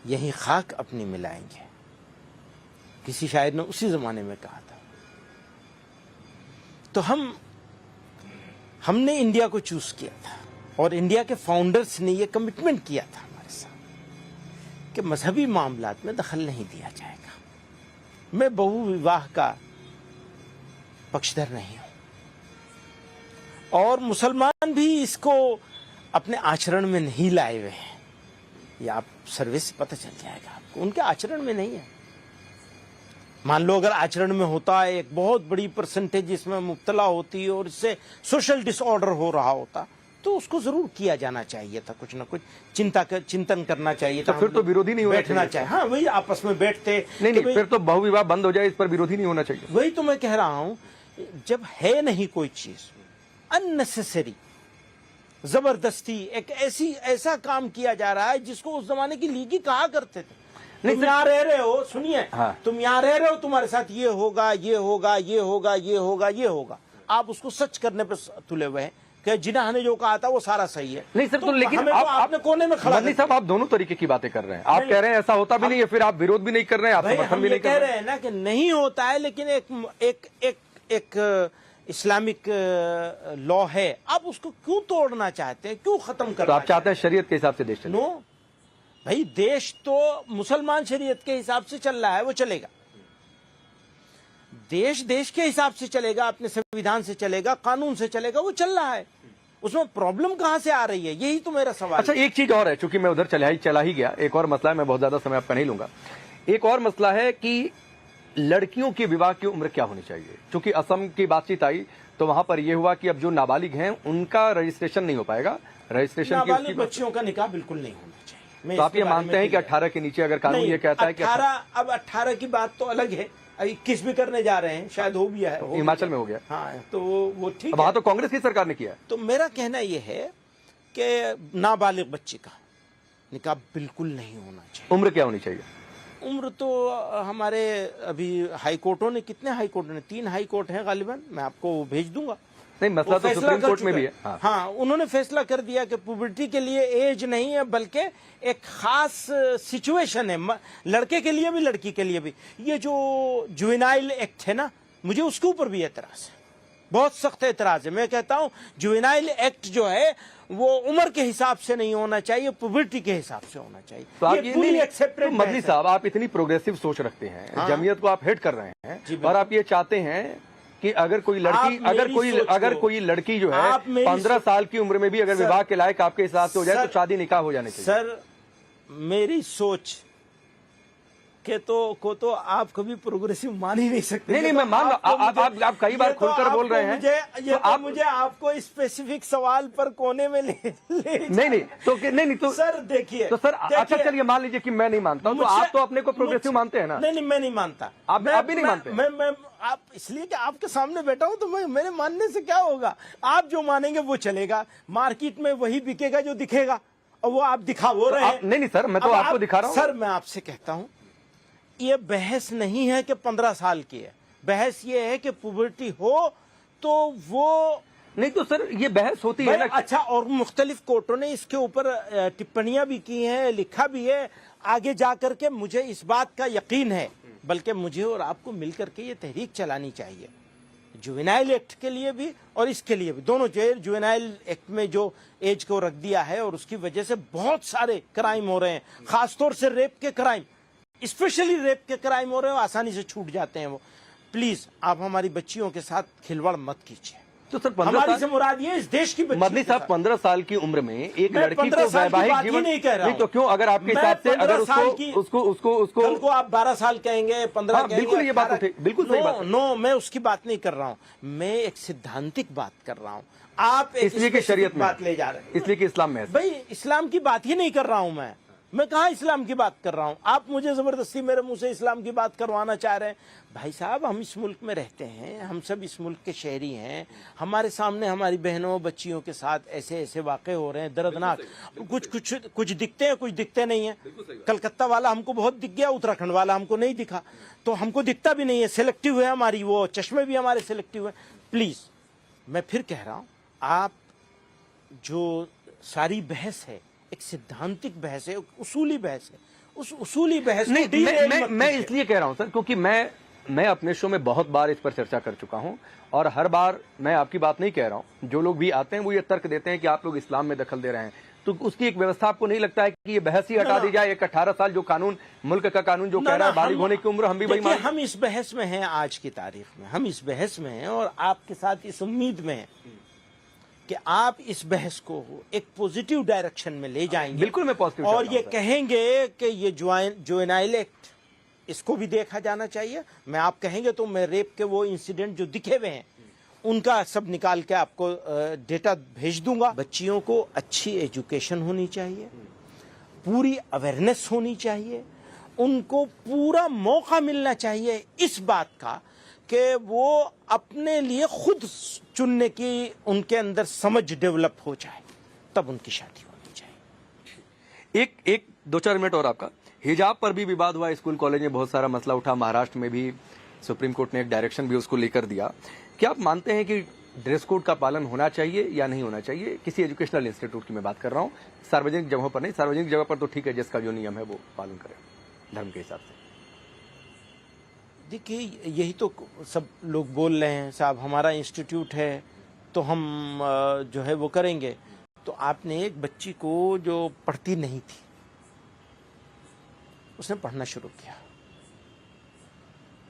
यहीं खाक अपनी मिलाएंगे, किसी शायर ने उसी जमाने में कहा था। तो हमने इंडिया को चूज किया था और इंडिया के फाउंडर्स ने ये कमिटमेंट किया था हमारे साथ कि मजहबी मामलात में दखल नहीं दिया जाएगा। मैं बहुविवाह का पक्षधर नहीं हूं और मुसलमान भी इसको अपने आचरण में नहीं लाए हुए हैं। ये आप सर्वे से पता चल जाएगा आपको, उनके आचरण में नहीं है। मान लो अगर आचरण में होता है, एक बहुत बड़ी परसेंटेज इसमें मुब्तला होती है और इससे सोशल डिसऑर्डर हो रहा होता, तो उसको जरूर किया जाना चाहिए था, कुछ ना कुछ चिंतन करना चाहिए था। तो फिर तो विरोधी नहीं होना बैठना चाहिए। हाँ, वही आपस में बैठते। नहीं, फिर तो बहुविवाह बंद हो जाए, इस पर विरोधी नहीं होना चाहिए। वही तो मैं कह रहा हूं, जब है नहीं कोई चीज, अननेसेसरी जबरदस्ती एक ऐसा काम किया जा रहा है जिसको उस जमाने की लीगी कहा करते थे। तुम यहाँ रह रहे हो, सुनिए, हाँ। तुम यहाँ रह रहे हो, तुम्हारे साथ ये होगा, ये होगा, ये होगा, ये होगा, ये होगा। आप उसको सच करने पे तुले हुए हैं कि जिन्ना ने जो कहा था वो सारा सही है। नहीं सर, तो लेकिन आपने कोने में खड़ा मदनी साहब, आप दोनों तरीके की बातें कर रहे हैं। आप कह रहे हैं ऐसा होता भी नहीं है, फिर आप विरोध भी नहीं कर रहे हैं, आप समर्थन भी नहीं कर रहे हैं ना कि नहीं होता है, लेकिन एक इस्लामिक लॉ है, आप उसको क्यों तोड़ना चाहते हैं, क्यों खत्म करना? तो आप चाहते हैं शरीयत के हिसाब से देश चले? नो भाई, देश तो मुसलमान शरीयत के हिसाब से चल रहा है, वो चलेगा। देश के हिसाब से चलेगा, अपने संविधान से चलेगा, कानून से चलेगा, वो चल रहा है। उसमें प्रॉब्लम कहां से आ रही है, यही तो मेरा सवाल। अच्छा, एक चीज और है, चूंकि मैं उधर चला ही गया, एक और मसला है, मैं बहुत ज्यादा समय आपका नहीं लूंगा। एक और मसला है कि लड़कियों की विवाह की उम्र क्या होनी चाहिए। चूंकि असम की बातचीत आई तो वहां पर यह हुआ कि अब जो नाबालिग हैं उनका रजिस्ट्रेशन नहीं हो पाएगा। रजिस्ट्रेशन नाबालिग बच्चियों का निकाह बिल्कुल नहीं होना चाहिए। तो आप ये मानते हैं कि 18 के नीचे अगर कानून ये कहता है कि 18 की बात तो अलग है, 21 भी करने जा रहे हैं, शायद हो भी है, हिमाचल में हो गया। हाँ, तो वो ठीक है। वहां तो कांग्रेस की सरकार ने किया। तो मेरा कहना यह है कि नाबालिग बच्ची का निकाह बिल्कुल नहीं होना चाहिए। उम्र क्या होनी चाहिए? उम्र तो हमारे अभी हाई कोर्टों ने, कितने हाई कोर्ट ने, 3 हाई कोर्ट हैं गालिबन, मैं आपको भेज दूंगा। नहीं, मसला तो सुप्रीम कोर्ट में भी है। हाँ, उन्होंने फैसला कर दिया कि पुबर्टी के लिए एज नहीं है, बल्कि एक खास सिचुएशन है, लड़के के लिए भी लड़की के लिए भी। ये जो जुवेनाइल एक्ट है ना, मुझे उसके ऊपर भी एतराज है, बहुत सख्त एतराज है। मैं कहता हूं जुवेनाइल एक्ट जो है वो उम्र के हिसाब से नहीं होना चाहिए, पुबर्टी के हिसाब से होना चाहिए। तो आप ये नहीं एक्सेप्टेड। तो मदनी साहब, आप इतनी प्रोग्रेसिव सोच रखते हैं, हाँ। जमीयत को आप हेट कर रहे हैं और आप ये चाहते हैं कि अगर कोई लड़की अगर कोई लड़की जो है 15 साल की उम्र में भी अगर विवाह के लायक आपके हिसाब से हो जाए तो शादी निकाह हो जाने चाहिए। सर, मेरी सोच के को तो आप कभी प्रोग्रेसिव मान ही नहीं सकते। नहीं, मैं मान आप कई बार खुलकर बोल रहे हैं। मुझे आपको स्पेसिफिक सवाल पर कोने में ले नहीं तो सर देखिए, तो सर अच्छा चलिए मान लीजिए कि मैं नहीं मानता हूं, तो आप तो अपने को प्रोग्रेसिव मानते हैं ना? नहीं, मैं नहीं मानता। आप भी नहीं मानते? मैं आप इसलिए कि आपके सामने बैठा हूं, तो मेरे मानने से क्या होगा? आप जो मानेंगे वो चलेगा, मार्केट में वही बिकेगा जो दिखेगा, और वो आप दिखा वो रहे हैं। नहीं सर, मैं तो आपको दिखा रहा हूं। सर, मैं आपसे कहता हूं, ये बहस नहीं है कि 15 साल की है, बहस ये है कि पुबर्टी हो तो वो नहीं। तो सर ये बहस होती है ना। अच्छा, और मुख्तलिफ कोर्टों ने इसके ऊपर टिप्पणियां भी की हैं, लिखा भी है। आगे जाकर के मुझे इस बात का यकीन है, बल्कि मुझे और आपको मिलकर के ये तहरीक चलानी चाहिए, जुवेनाइल एक्ट के लिए भी और इसके लिए भी, दोनों। जुवेनाइल एक्ट में जो एज को रख दिया है और उसकी वजह से बहुत सारे क्राइम हो रहे हैं, खासतौर से रेप के क्राइम, स्पेशली रेप के क्राइम हो रहे हैं, आसानी से छूट जाते हैं वो। प्लीज आप हमारी बच्चियों के साथ खिलवाड़ मत कीजिए। तो सर हमारी से मुराद ये इस देश की बच्ची। मदनी साहब, 15 साल की उम्र में एक लड़की को वैवाहिक जीवन नहीं कह रहा नहीं, तो क्यों अगर आपके हिसाब से अगर उसको कल को आप 12 साल कहेंगे, 15 कहेंगे, बिल्कुल ये बात उठे, बिल्कुल सही बात है। नो, मैं उसकी बात नहीं कर रहा हूँ, मैं एक सिद्धांतिक बात कर रहा हूँ। आप इसलिए कि शरीयत में बात ले जा रहे हैं, इसलिए कि इस्लाम में। भाई इस्लाम की बात ही नहीं कर रहा हूँ मैं कहा इस्लाम की बात कर रहा हूं? आप मुझे जबरदस्ती मेरे मुंह से इस्लाम की बात करवाना चाह रहे हैं। भाई साहब, हम इस मुल्क में रहते हैं, हम सब इस मुल्क के शहरी हैं, हमारे सामने हमारी बहनों बच्चियों के साथ ऐसे ऐसे वाक़े हो रहे हैं दर्दनाक। कुछ दिखते हैं, कुछ दिखते नहीं है। कलकत्ता वाला हमको बहुत दिख गया, उत्तराखंड वाला हमको नहीं दिखा, तो हमको दिखता भी नहीं है। सिलेक्टिव है हमारी, वो चश्मे भी हमारे सिलेक्टिव है। प्लीज, मैं फिर कह रहा हूं, आप जो सारी बहस है एक सिद्धांतिक बहस है, उसूली बहस है, उस उसूली बहस नहीं, मैं इसलिए कह रहा हूं सर, क्योंकि मैं अपने शो में बहुत बार इस पर चर्चा कर चुका हूं और हर बार मैं आपकी बात नहीं कह रहा हूं। जो लोग भी आते हैं वो ये तर्क देते हैं कि आप लोग इस्लाम में दखल दे रहे हैं, तो उसकी एक व्यवस्था आपको नहीं लगता है कि ये बहस ही हटा दी जाए? एक 18 साल जो कानून, मुल्क का कानून जो कह रहा है बालिग होने की उम्र, हम भी वही मानते हैं। हम इस बहस में हैं, आज की तारीख में हम इस बहस में हैं और आपके साथ इस उम्मीद में हैं कि आप इस बहस को एक पॉजिटिव डायरेक्शन में ले जाएंगे। बिल्कुल मैं पॉजिटिव और ये कहेंगे कि ये जुवेनाइल एक्ट इसको भी देखा जाना चाहिए। मैं आप कहेंगे तो मैं रेप के वो इंसिडेंट जो दिखे हुए हैं उनका सब निकाल के आपको डेटा भेज दूंगा। बच्चियों को अच्छी एजुकेशन होनी चाहिए, पूरी अवेयरनेस होनी चाहिए, उनको पूरा मौका मिलना चाहिए इस बात का कि वो अपने लिए खुद चुनने की उनके अंदर समझ डेवलप हो जाए, तब उनकी शादी होनी चाहिए। एक 2-4 मिनट और आपका। हिजाब पर भी विवाद हुआ, स्कूल कॉलेज में बहुत सारा मसला उठा, महाराष्ट्र में भी सुप्रीम कोर्ट ने एक डायरेक्शन भी उसको लेकर दिया। क्या आप मानते हैं कि ड्रेस कोड का पालन होना चाहिए या नहीं होना चाहिए? किसी एजुकेशनल इंस्टीट्यूट की मैं बात कर रहा हूं, सार्वजनिक जगहों पर नहीं। सार्वजनिक जगह पर तो ठीक है, जिसका जो नियम है वो पालन करें धर्म के हिसाब से। देखिए, यही तो सब लोग बोल रहे हैं, साहब हमारा इंस्टीट्यूट है तो हम जो है वो करेंगे। तो आपने एक बच्ची को जो पढ़ती नहीं थी, उसने पढ़ना शुरू किया।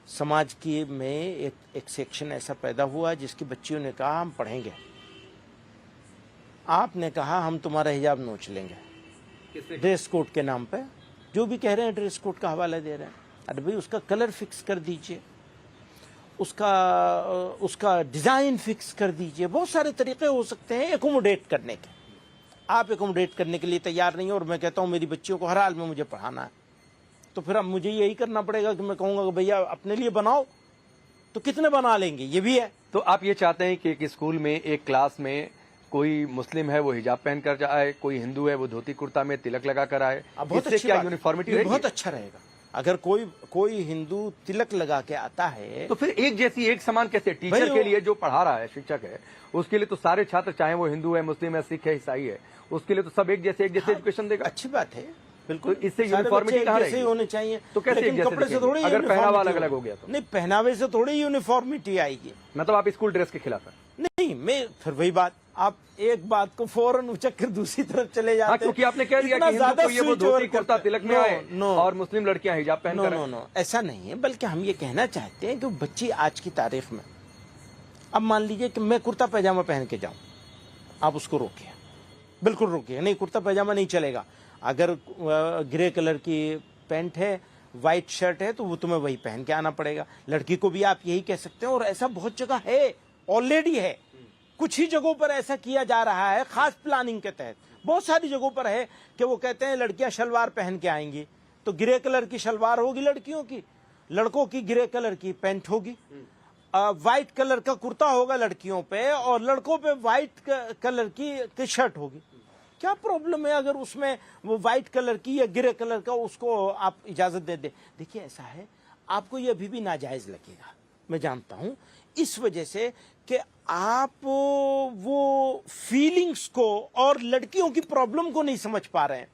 समाज की में एक सेक्शन ऐसा पैदा हुआ जिसकी बच्चियों ने कहा हम पढ़ेंगे। आपने कहा हम तुम्हारा हिजाब नोच लेंगे ड्रेस कोड के नाम पे। जो भी कह रहे हैं ड्रेस कोड का हवाला दे रहे हैं। अरे भाई, उसका कलर फिक्स कर दीजिए, उसका डिजाइन फिक्स कर दीजिए। बहुत सारे तरीके हो सकते हैं एकोमोडेट करने के। आप एकोमोडेट करने के लिए तैयार नहीं हो और मैं कहता हूं मेरी बच्चियों को हर हाल में मुझे पढ़ाना है, तो फिर अब मुझे यही करना पड़ेगा कि मैं कहूंगा कि भैया अपने लिए बनाओ। तो कितने बना लेंगे, ये भी है। तो आप ये चाहते हैं कि एक स्कूल में, एक क्लास में कोई मुस्लिम है वो हिजाब पहन कर जाए, कोई हिंदू है वो धोती कुर्ता में तिलक लगा कर आए, इससे क्या यूनिफॉर्मिटी रहेगी? बहुत अच्छा रहेगा। अगर कोई हिंदू तिलक लगा के आता है तो फिर एक जैसी एक समान कैसे? टीचर के लिए जो पढ़ा रहा है, शिक्षक है, उसके लिए तो सारे छात्र, चाहे वो हिंदू है, मुस्लिम है, सिख है, ईसाई है, उसके लिए तो सब एक जैसे एजुकेशन देगा। अच्छी बात है, बिल्कुल। तो इससे यूनिफॉर्मिटी कहां रहेगी? होने चाहिए। तो कैसे एक जैसे कपड़े से थोड़ी, अगर पहनावा अलग अलग हो गया तो? नहीं, पहनावे से थोड़ी यूनिफॉर्मिटी आएगी। मतलब आप स्कूल ड्रेस के खिलाफ हैं? नहीं, मैं फिर वही बात, आप एक बात को फौरन उचक कर दूसरी तरफ चले जाते हैं। क्योंकि आपने कह दिया कि हिंदू को ये वो धोती कुर्ता तिलक में आए और मुस्लिम लड़कियां हिजाब पहन कर आए। नो, ऐसा नहीं है। बल्कि हम ये कहना चाहते हैं कि बच्ची आज की तारीख में, अब मान लीजिए कि मैं कुर्ता पैजामा पहन के जाऊं, आप उसको रोकिए, बिल्कुल रोकिए। नहीं, कुर्ता पैजामा नहीं चलेगा। अगर ग्रे कलर की पैंट है, व्हाइट शर्ट है, तो वो तुम्हें वही पहन के आना पड़ेगा। लड़की को भी आप यही कह सकते हैं, और ऐसा बहुत जगह है, ऑलरेडी है। कुछ ही जगहों पर ऐसा किया जा रहा है, खास प्लानिंग के तहत। बहुत सारी जगहों पर है कि वो कहते हैं लड़कियां शलवार पहन के आएंगी, तो ग्रे कलर की शलवार होगी लड़कियों की, लड़कों की ग्रे कलर की पैंट होगी, व्हाइट कलर का कुर्ता होगा लड़कियों पे, और लड़कों पे व्हाइट कलर की शर्ट होगी। क्या प्रॉब्लम है अगर उसमें वो व्हाइट कलर की या ग्रे कलर का उसको आप इजाजत दे दे? देखिए, ऐसा है, आपको ये अभी भी नाजायज लगेगा, मैं जानता हूं, इस वजह से कि आप वो फीलिंग्स को और लड़कियों की प्रॉब्लम को नहीं समझ पा रहे हैं।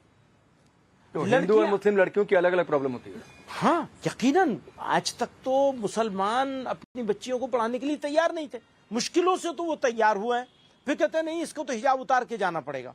तो हिंदू और मुस्लिम लड़कियों की अलग अलग प्रॉब्लम होती है। हाँ, यकीनन। आज तक तो मुसलमान अपनी बच्चियों को पढ़ाने के लिए तैयार नहीं थे। मुश्किलों से तो वो तैयार हुआ है, फिर कहते हैं नहीं, इसको तो हिजाब उतार के जाना पड़ेगा,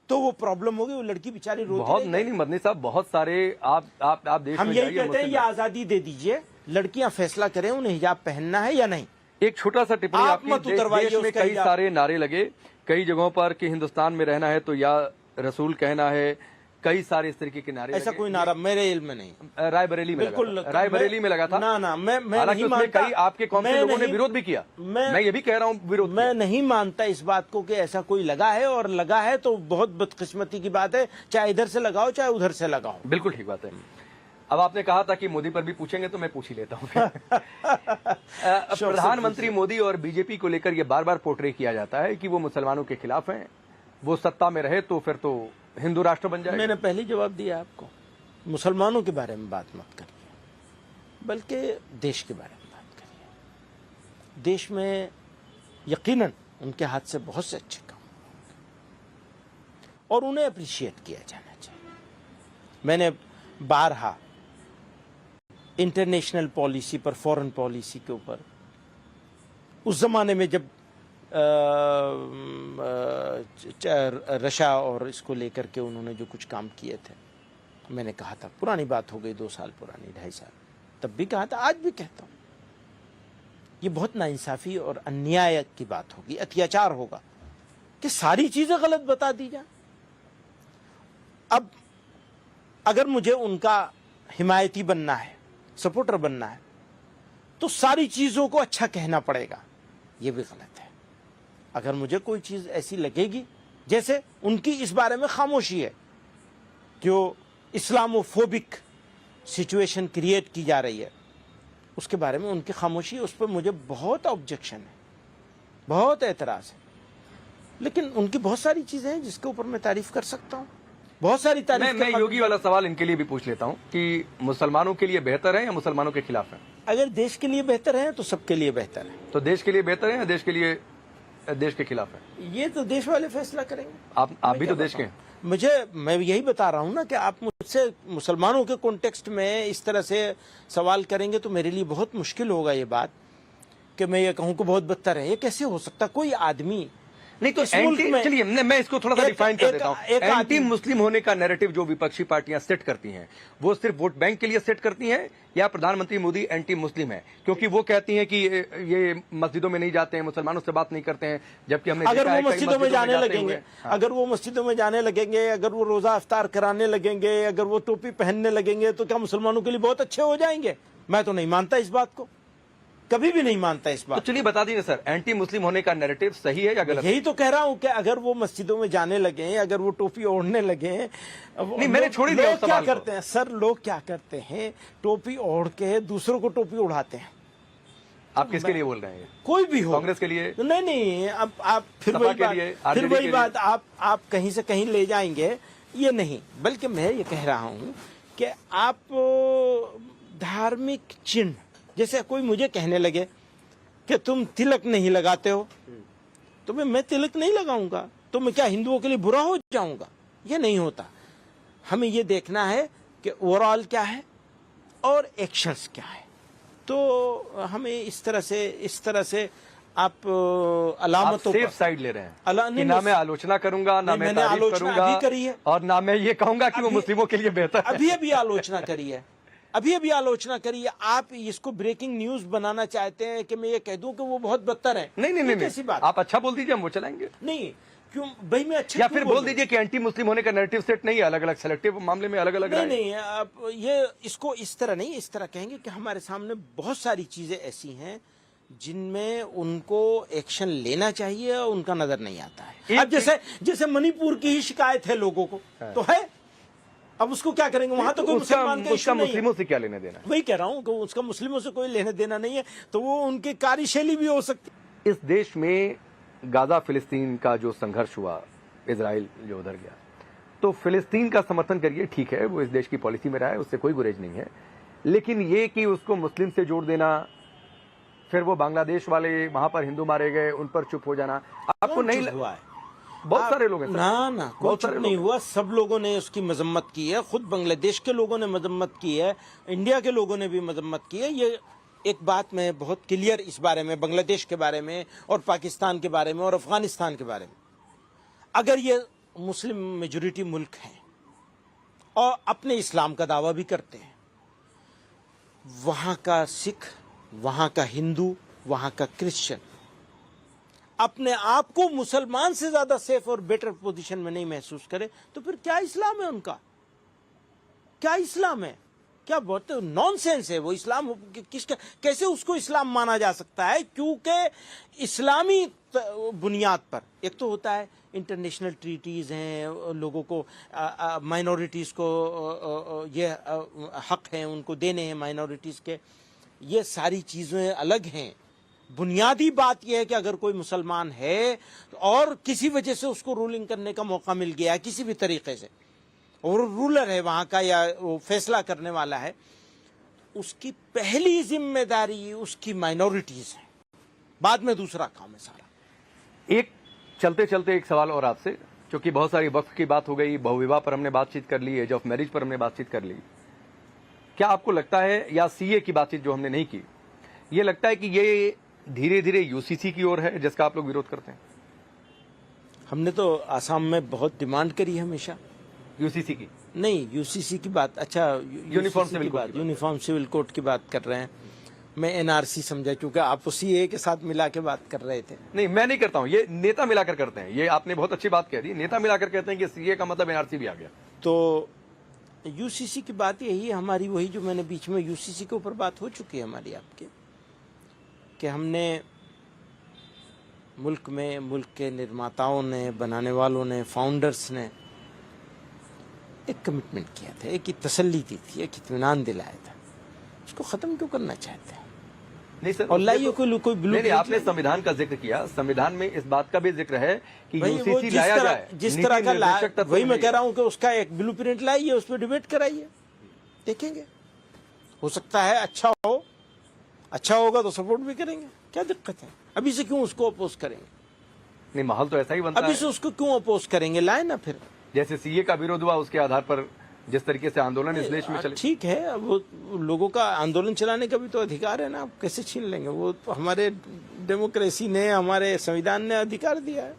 तो वो प्रॉब्लम होगी। वो लड़की बेचारी रोती बहुत नहीं मदनी साहब, बहुत सारे आप देश हम में यही कहते हैं, ये आजादी दे दीजिए, लड़कियां फैसला करें उन्हें हिजाब पहनना है या नहीं। एक छोटा सा टिप्पणी आपकी, देश में कई सारे नारे लगे कई जगहों पर कि हिंदुस्तान में रहना है तो या रसूल कहना है, कई सारे इस तरीके के नारे। ऐसा कोई नारा मेरे इल्म में नहीं। रायबरेली में बिल्कुल, रायबरेली में लगा था ना, मैं नहीं मानता। कई आपके कौन से लोगों ने विरोध भी किया। मैं ये भी कह रहा हूँ विरोध, मैं नहीं मानता इस बात को कि ऐसा कोई लगा है, और लगा है तो बहुत बदकिस्मती की बात है, चाहे इधर से लगाओ चाहे उधर से लगाओ। बिल्कुल ठीक बात है। अब आपने कहा था कि मोदी पर भी पूछेंगे, तो मैं पूछ ही लेता हूँ। प्रधानमंत्री मोदी और बीजेपी को लेकर यह बार बार पोर्ट्रे किया जाता है कि वो मुसलमानों के खिलाफ हैं, वो सत्ता में रहे तो फिर तो हिंदू राष्ट्र बन जाएगा। मैंने पहले जवाब दिया आपको, मुसलमानों के बारे में बात मत करिए, बल्कि देश के बारे में बात करिए। देश में यकीनन उनके हाथ से बहुत से अच्छे काम और उन्हें अप्रिशिएट किया जाना चाहिए। मैंने बारहा इंटरनेशनल पॉलिसी पर, फॉरेन पॉलिसी के ऊपर, उस जमाने में जब रशा और इसको लेकर के उन्होंने जो कुछ काम किए थे, मैंने कहा था, पुरानी बात हो गई, 2 साल पुरानी, 2.5 साल, तब भी कहा था, आज भी कहता हूं, ये बहुत नाइंसाफी और अन्याय की बात होगी, अत्याचार होगा कि सारी चीजें गलत बता दी जाए। अब अगर मुझे उनका हिमायती बनना है सपोर्टर बनना है, तो सारी चीजों को अच्छा कहना पड़ेगा। ये भी गलत है। अगर मुझे कोई चीज ऐसी लगेगी, जैसे उनकी इस बारे में खामोशी है, जो इस्लामोफोबिक सिचुएशन क्रिएट की जा रही है, उसके बारे में उनकी खामोशी, उस पर मुझे बहुत ऑब्जेक्शन है, बहुत एतराज है। लेकिन उनकी बहुत सारी चीजें हैं जिसके ऊपर मैं तारीफ कर सकता हूँ, बहुत सारी तारीफ। मैं योगी वाला सवाल इनके लिए भी पूछ लेता हूँ कि मुसलमानों के लिए बेहतर है या मुसलमानों के खिलाफ है? अगर देश के लिए बेहतर है तो सबके लिए बेहतर है। तो देश के लिए बेहतर है या देश के खिलाफ है? ये तो देश वाले फैसला करेंगे। आप भी तो देश के हैं। मैं यही बता रहा हूँ ना कि आप मुझसे मुसलमानों के कॉन्टेक्स्ट में इस तरह से सवाल करेंगे तो मेरे लिए बहुत मुश्किल होगा ये बात कि मैं ये कहूँ कि बहुत बदतर है। ये कैसे हो सकता? कोई आदमी नहीं तो चलिए मैं इसको थोड़ा सा डिफाइन कर देता हूँ। एंटी मुस्लिम होने का नैरेटिव जो विपक्षी पार्टियां सेट करती हैं, वो सिर्फ वोट बैंक के लिए सेट करती हैं या प्रधानमंत्री मोदी एंटी मुस्लिम है? क्योंकि वो कहती हैं कि ये मस्जिदों में नहीं जाते हैं, मुसलमानों से बात नहीं करते हैं, जबकि हमने अगर वो मस्जिदों में जाने लगेंगे, अगर वो मस्जिदों में जाने लगेंगे, अगर वो रोजा इफ्तार कराने लगेंगे, अगर वो टोपी पहनने लगेंगे, तो क्या मुसलमानों के लिए बहुत अच्छे हो जाएंगे? मैं तो नहीं मानता इस बात को, कभी भी नहीं मानता इस बात। तो चलिए बता दीजिए सर, एंटी मुस्लिम होने का नैरेटिव सही है या गलत? यही तो कह रहा हूं कि अगर वो मस्जिदों में जाने लगे, अगर वो टोपी ओढ़ने लगे, नहीं मैंने छोड़ी दिया। लोग क्या करते हैं सर, लोग क्या करते हैं, टोपी ओढ़ के दूसरों को टोपी उड़ाते हैं। आप किसके लिए बोल रहे हैं? कोई भी हो, कांग्रेस के लिए? नहीं, अब आप फिर वही बात आप कहीं से कहीं ले जाएंगे। ये नहीं, बल्कि मैं ये कह रहा हूं कि आप धार्मिक चिन्ह, जैसे कोई मुझे कहने लगे कि तुम तिलक नहीं लगाते हो, तो मैं तिलक नहीं लगाऊंगा, तो मैं क्या हिंदुओं के लिए बुरा हो जाऊंगा? ये नहीं होता। हमें ये देखना है कि ओवरऑल क्या है और एक्शंस क्या है। तो हमें इस तरह से आप अलामतों सेफ साइड ले रहे हैं कि ना मैं आलोचना करूंगा, ना मैं तारीफ करूंगा, अभी करी है, और ना मैं ये कहूंगा कि वो मुस्लिमों के लिए बेहतर है। अभी आलोचना करी है, अभी आलोचना करिए। आप इसको ब्रेकिंग न्यूज बनाना चाहते हैं कि मैं ये कह दूं कि वो बहुत बदतर है। नहीं, कैसी बात? आप अच्छा बोल दीजिए, हम वो चलाएंगे। नहीं, क्यों भाई, मैं अच्छा, या फिर बोल दीजिए कि एंटी मुस्लिम होने का नैरेटिव सेट नहीं है, अलग अलग सेलेक्टिव मामले में अलग अलग नहीं, आप ये इसको इस तरह नहीं, इस तरह कहेंगे कि हमारे सामने बहुत सारी चीजें ऐसी हैं जिनमें उनको एक्शन लेना चाहिए और उनका नजर नहीं आता है। अब जैसे मणिपुर की ही शिकायत है लोगों को, तो है, अब उसको क्या करेंगे? वहां तो कोई मुसलमान का इश्यू नहीं है। मुस्लिमों से क्या लेने देना? वही कह रहा हूं कि उसका मुस्लिमों से कोई लेने देना नहीं है, तो वो उनकी कार्यशैली भी हो सकती है। इस देश में गाजा फिलिस्तीन का जो संघर्ष हुआ, इजराइल जो उधर गया, तो फिलिस्तीन का समर्थन करिए, ठीक है, वो इस देश की पॉलिसी में रहा है, उससे कोई गुरेज नहीं है। लेकिन ये कि उसको मुस्लिम से जोड़ देना, फिर वो बांग्लादेश वाले वहां पर हिंदू मारे गए, उन पर चुप हो जाना, आपको नहीं हुआ है? बहुत सारे लोग हैं ना कोई चुप नहीं हुआ, सब लोगों ने उसकी मजम्मत की है। खुद बांग्लादेश के लोगों ने मजम्मत की है, इंडिया के लोगों ने भी मजम्मत की है। ये एक बात मैं बहुत क्लियर इस बारे में, बांग्लादेश के बारे में और पाकिस्तान के बारे में और अफगानिस्तान के बारे में, अगर ये मुस्लिम मेजोरिटी मुल्क हैं और अपने इस्लाम का दावा भी करते हैं, वहां का सिख, वहां का हिंदू, वहां का क्रिश्चियन अपने आप को मुसलमान से ज्यादा सेफ और बेटर पोजीशन में नहीं महसूस करे, तो फिर क्या इस्लाम है उनका? क्या इस्लाम है? क्या बहुत नॉनसेंस है वो इस्लाम। किसका, कैसे उसको इस्लाम माना जा सकता है? क्योंकि इस्लामी बुनियाद पर एक तो होता है इंटरनेशनल ट्रीटीज हैं, लोगों को माइनॉरिटीज को ये हक हैं उनको देने हैं माइनॉरिटीज के, ये सारी चीजें अलग हैं। बुनियादी बात यह है कि अगर कोई मुसलमान है और किसी वजह से उसको रूलिंग करने का मौका मिल गया किसी भी तरीके से, और रूलर है वहां का या वो फैसला करने वाला है, उसकी पहली जिम्मेदारी उसकी माइनॉरिटीज है, बाद में दूसरा काम है सारा। एक चलते चलते एक सवाल और आपसे, क्योंकि बहुत सारी वक्फ की बात हो गई, बहुविवाह पर हमने बातचीत कर ली, एज ऑफ मैरिज पर हमने बातचीत कर ली, क्या आपको लगता है, या सीए की बातचीत जो हमने नहीं की, ये लगता है कि ये धीरे धीरे यूसीसी की ओर है जिसका आप लोग विरोध करते हैं? हमने तो आसाम में बहुत डिमांड करी हमेशा यूसीसी की नहीं, यूसीसी की बात, अच्छा uniform civil code, uniform civil code की बात कर रहे हैं। मैं एनआरसी समझा, क्योंकि आप सीए के साथ मिला के बात कर रहे थे। नहीं, मैं नहीं करता हूं, ये नेता मिलाकर करते हैं। ये आपने बहुत अच्छी बात कह दी, नेता मिलाकर कहते हैं कि सीए का मतलब एनआरसी भी आ गया। तो यूसीसी की बात यही है हमारी, वही जो मैंने बीच में यूसीसी के ऊपर बात हो चुकी है हमारी आपके, कि हमने मुल्क में, मुल्क के निर्माताओं ने, बनाने वालों ने, फाउंडर्स ने एक कमिटमेंट किया था, एक तसल्ली दी थी, एक इत्मीनान दिलाया था, उसको ख़त्म क्यों करना चाहते हैं? नहीं सर, और लाइए कोई नहीं, आपने संविधान का जिक्र किया, संविधान में इस बात का भी जिक्र है कि यूसीसी लाया जाए, जिस तरह का वही मैं कह रहा हूं कि उसका एक ब्लूप्रिंट लाइए, उस पर डिबेट कराइए, देखेंगे, हो सकता है अच्छा हो, अच्छा होगा तो सपोर्ट भी करेंगे, क्या दिक्कत है? अभी से क्यों उसको अपोज करेंगे? नहीं, माहौल तो ऐसा ही बनता है। अभी से उसको क्यों अपोज करेंगे? लाए ना फिर। जैसे सीए का विरोध हुआ, उसके आधार पर जिस तरीके से आंदोलन इस देश में चले। ठीक है, अब वो लोगों का आंदोलन चलाने का भी तो अधिकार है ना, आप कैसे छीन लेंगे? वो तो हमारे डेमोक्रेसी ने, हमारे संविधान ने अधिकार दिया है।